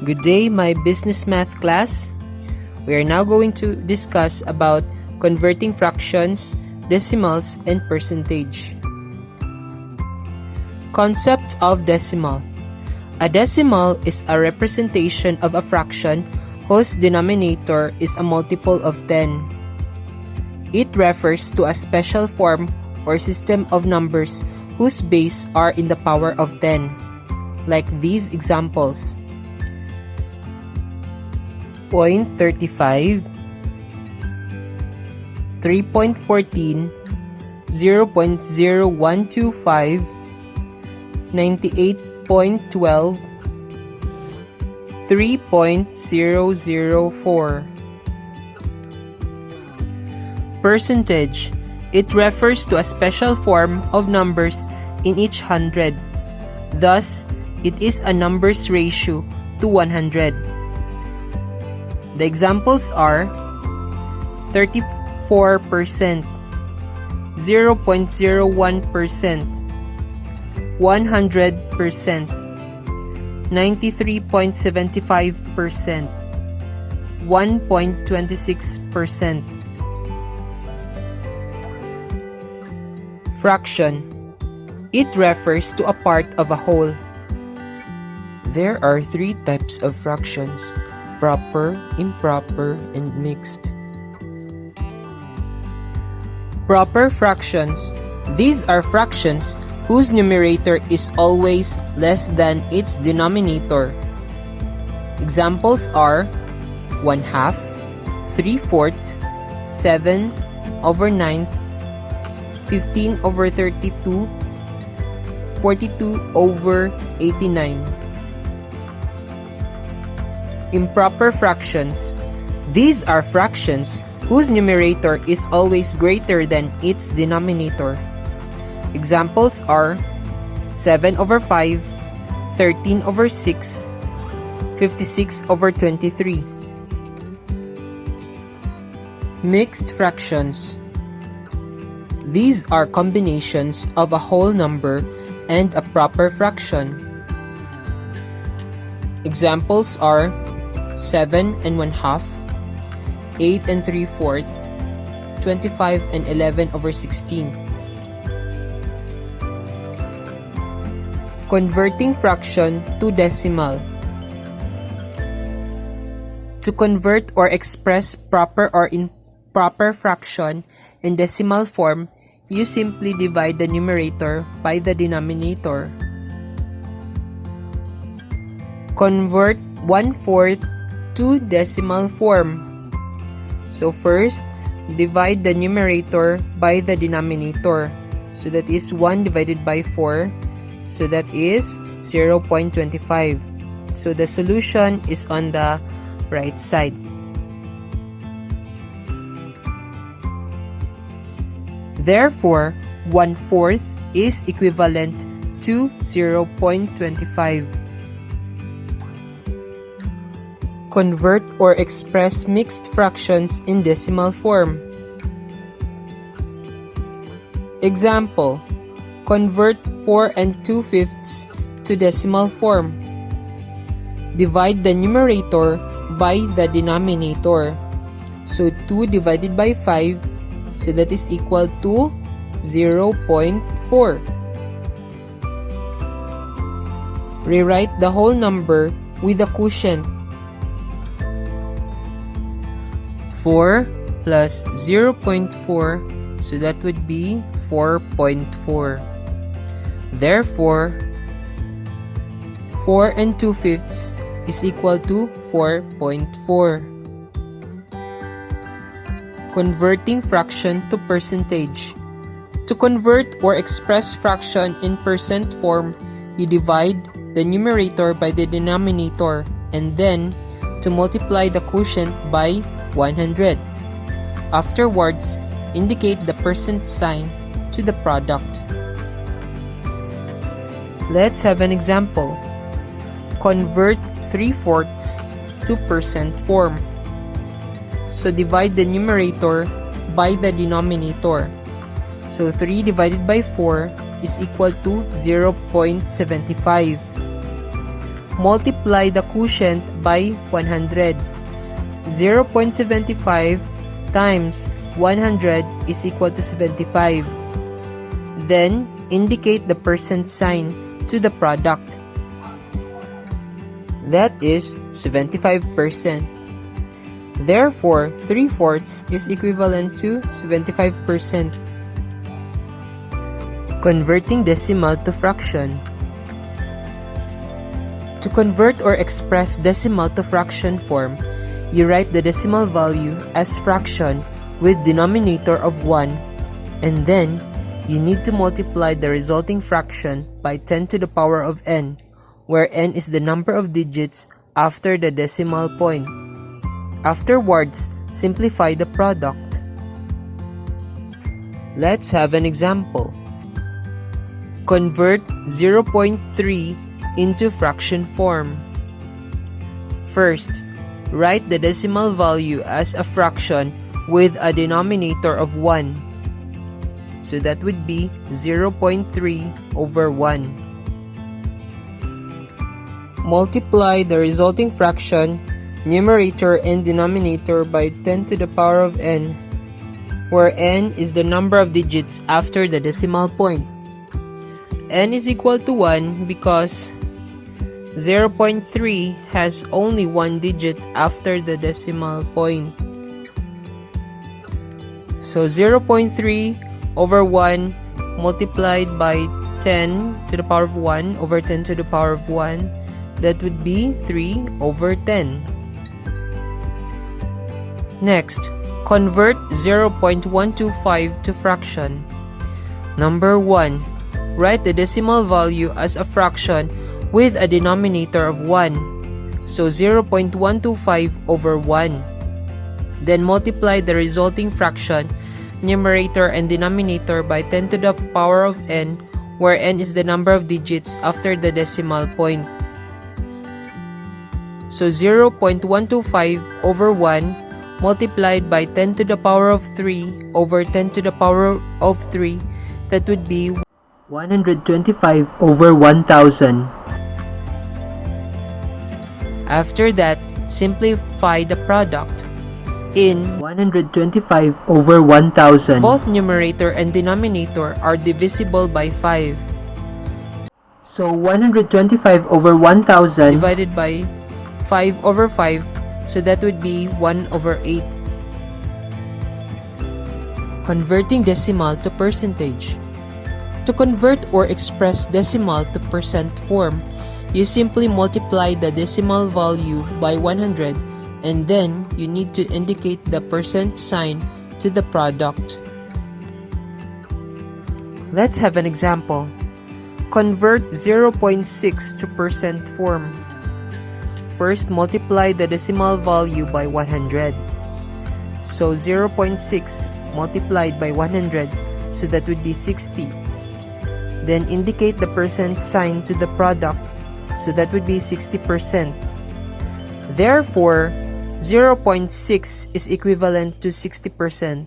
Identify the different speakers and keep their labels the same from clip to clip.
Speaker 1: Good day, my business math class. We are now going to discuss about converting fractions, decimals, and percentage. Concept of decimal. A decimal is a representation of a fraction whose denominator is a multiple of 10. It refers to a special form or system of numbers whose base are in the power of 10, like these examples. 0.35, 3.14, 0.0125, 98.12, 3.004. Percentage. It refers to a special form of numbers in each hundred. Thus, it is a numbers ratio to 100. The examples are 34%, 0.01%, 100%, 93.75%, 1.26%. Fraction. It refers to a part of a whole. There are three types of fractions: proper, improper, and mixed. Proper fractions. These are fractions whose numerator is always less than its denominator. Examples are 1/2, 3/4, 7/9, 15/32, 42/89. Improper fractions. These are fractions whose numerator is always greater than its denominator. Examples are 7/5, 13/6, 56/23. Mixed fractions. These are combinations of a whole number and a proper fraction. Examples are 7 1/2, 8 3/4, 25 11/16. Converting fraction to decimal. To convert or express proper or improper fraction in decimal form, you simply divide the numerator by the denominator. Convert 1/4 to decimal form. So first, divide the numerator by the denominator. So that is 1 divided by 4. So that is 0.25. So the solution is on the right side. Therefore, 1/4 is equivalent to 0.25. Convert or express mixed fractions in decimal form. Example: convert 4 2/5 to decimal form. Divide the numerator by the denominator. So 2 divided by 5, so that is equal to 0.4. Rewrite the whole number with a quotient. 4 plus 0.4, so that would be 4.4. Therefore, 4 2/5 is equal to 4.4. Converting fraction to percentage. To convert or express fraction in percent form, you divide the numerator by the denominator and then to multiply the quotient by 100. Afterwards, indicate the percent sign to the product. Let's have an example. Convert 3/4 to percent form. So divide the numerator by the denominator. So 3 divided by 4 is equal to 0.75. multiply the quotient by 100. 0.75 times 100 is equal to 75. Then, indicate the percent sign to the product. That is 75%. Therefore, 3/4 is equivalent to 75%. Converting decimal to fraction. To convert or express decimal to fraction form, you write the decimal value as fraction with denominator of 1, and then you need to multiply the resulting fraction by 10 to the power of n, where n is the number of digits after the decimal point. Afterwards, simplify the product. Let's have an example. Convert 0.3 into fraction form. First, write the decimal value as a fraction with a denominator of 1. So that would be 0.3 over 1. Multiply the resulting fraction, numerator and denominator, by 10 to the power of n, where n is the number of digits after the decimal point. N is equal to 1 because 0.3 has only one digit after the decimal point. So 0.3 over 1 multiplied by 10 to the power of 1 over 10 to the power of 1, that would be 3 over 10. Next, convert 0.125 to fraction. Number 1. Write the decimal value as a fraction with a denominator of 1. So 0.125 over 1. Then multiply the resulting fraction, numerator and denominator, by 10 to the power of n, where n is the number of digits after the decimal point. So 0.125 over 1 multiplied by 10 to the power of 3 over 10 to the power of 3, that would be 125 over 1000. After that, simplify the product. In 125 over 1000, both numerator and denominator are divisible by 5. So 125 over 1000 divided by 5 over 5, so that would be 1 over 8. Converting decimal to percentage. To convert or express decimal to percent form, you simply multiply the decimal value by 100, and then you need to indicate the percent sign to the product. Let's have an example. Convert 0.6 to percent form. First, multiply the decimal value by 100. So 0.6 multiplied by 100, so that would be 60. Then indicate the percent sign to the product, so that would be 60%. Therefore, 0.6 is equivalent to 60%.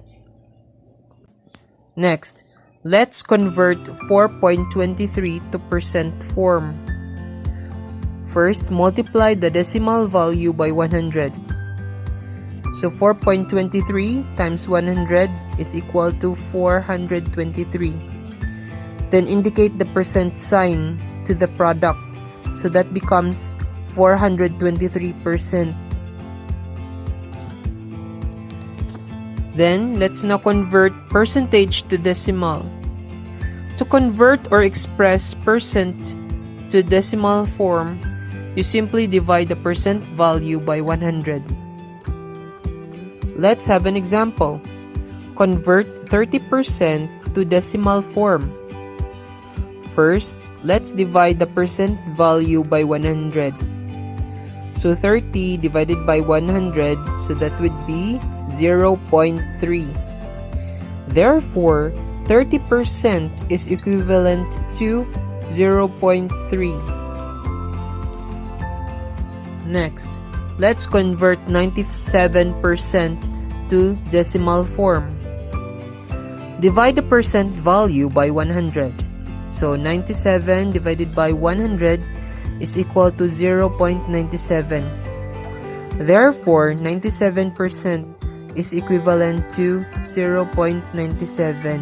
Speaker 1: Next, let's convert 4.23 to percent form. First, multiply the decimal value by 100. So 4.23 times 100 is equal to 423. Then indicate the percent sign to the product, so that becomes 423%. Then, let's now convert percentage to decimal. To convert or express percent to decimal form, you simply divide the percent value by 100. Let's have an example. Convert 30% to decimal form. First, let's divide the percent value by 100. So 30 divided by 100, so that would be 0.3. Therefore, 30% is equivalent to 0.3. Next, let's convert 97% to decimal form. Divide the percent value by 100. So 97 divided by 100 is equal to 0.97. Therefore, 97% is equivalent to 0.97.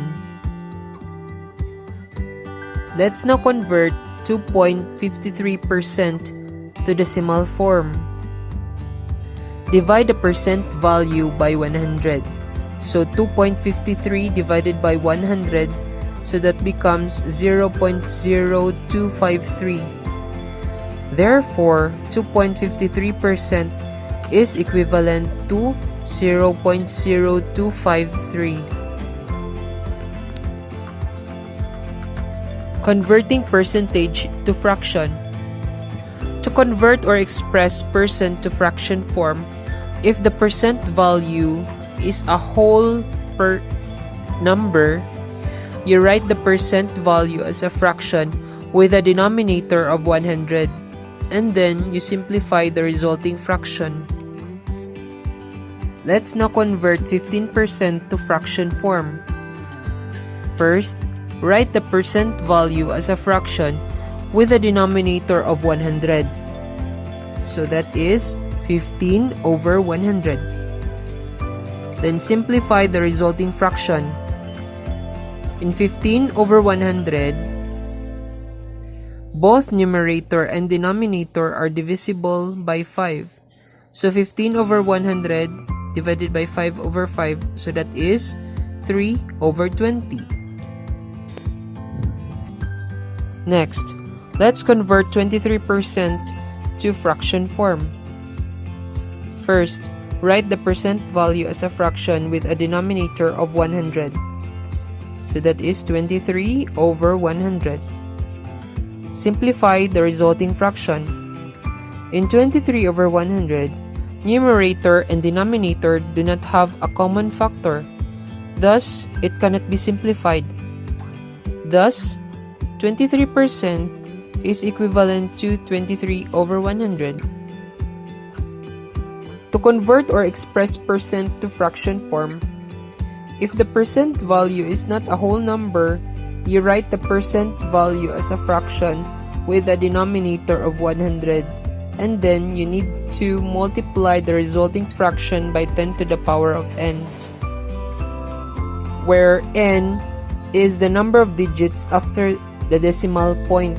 Speaker 1: Let's now convert 2.53% to decimal form. Divide the percent value by 100. So 2.53 divided by 100, so that becomes 0.0253. Therefore, 2.53% is equivalent to 0.0253. Converting percentage to fraction. To convert or express percent to fraction form, if the percent value is a whole number, you write the percent value as a fraction with a denominator of 100, and then you simplify the resulting fraction. Let's now convert 15% to fraction form. First, write the percent value as a fraction with a denominator of 100. So that is 15 over 100. Then simplify the resulting fraction. In 15 over 100, both numerator and denominator are divisible by 5. So 15 over 100 divided by 5 over 5, so that is 3 over 20. Next, let's convert 23% to fraction form. First, write the percent value as a fraction with a denominator of 100. So that is 23 over 100. Simplify the resulting fraction. In 23 over 100, numerator and denominator do not have a common factor. Thus, it cannot be simplified. Thus, 23% is equivalent to 23 over 100. To convert or express percent to fraction form, if the percent value is not a whole number, you write the percent value as a fraction with a denominator of 100, and then you need to multiply the resulting fraction by 10 to the power of n, where n is the number of digits after the decimal point.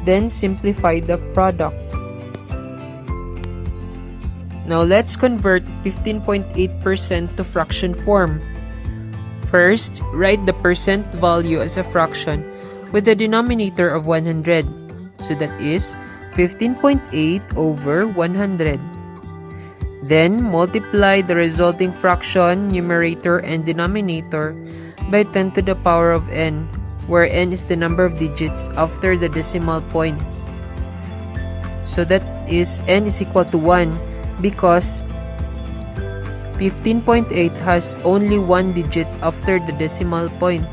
Speaker 1: Then simplify the product. Now let's convert 15.8% to fraction form. First, write the percent value as a fraction with the denominator of 100. So that is 15.8 over 100. Then multiply the resulting fraction, numerator and denominator, by 10 to the power of n, where n is the number of digits after the decimal point. So that is n is equal to 1 because 15.8 has only one digit after the decimal point.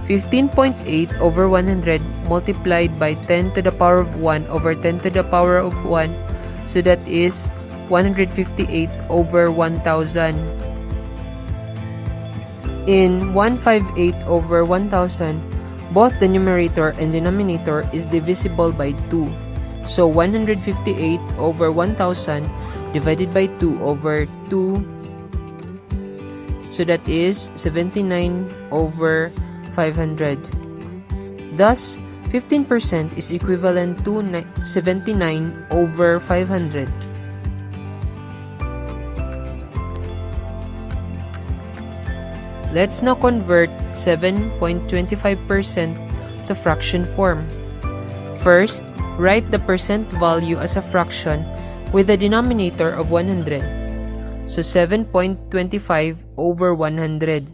Speaker 1: 15.8 over 100 multiplied by 10 to the power of 1 over 10 to the power of 1, so that is 158 over 1000. In 158 over 1000, both the numerator and denominator is divisible by 2. So 158 over 1000 divided by 2 over 2, so that is 79 over 500. Thus, 15% is equivalent to 79 over 500. Let's now convert 7.25% to fraction form. First, write the percent value as a fraction with a denominator of 100. So 7.25 over 100.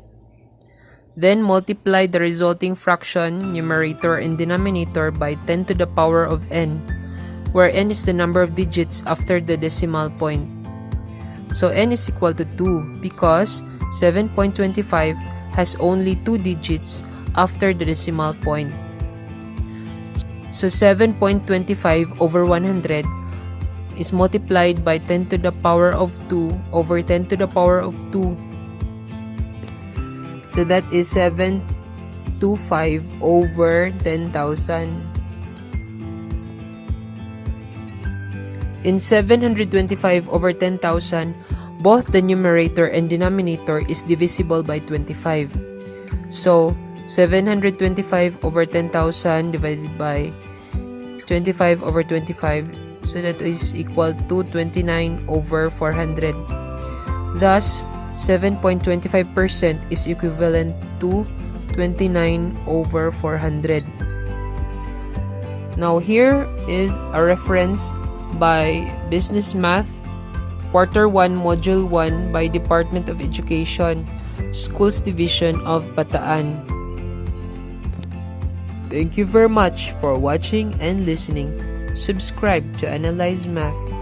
Speaker 1: Then multiply the resulting fraction, numerator and denominator by 10 to the power of n, where n is the number of digits after the decimal point. So n is equal to 2 because 7.25 has only 2 digits after the decimal point. So 7.25 over 100 is multiplied by 10 to the power of 2 over 10 to the power of 2. So that is 725 over 10,000. In 725 over 10,000, both the numerator and denominator is divisible by 25. So, 725 over 10,000 divided by 25 over 25. So, that is equal to 29 over 400. Thus, 7.25% is equivalent to 29 over 400. Now, here is a reference by Business Math, Quarter 1, Module 1 by Department of Education, Schools Division of Bataan. Thank you very much for watching and listening. Subscribe to Analyze Math.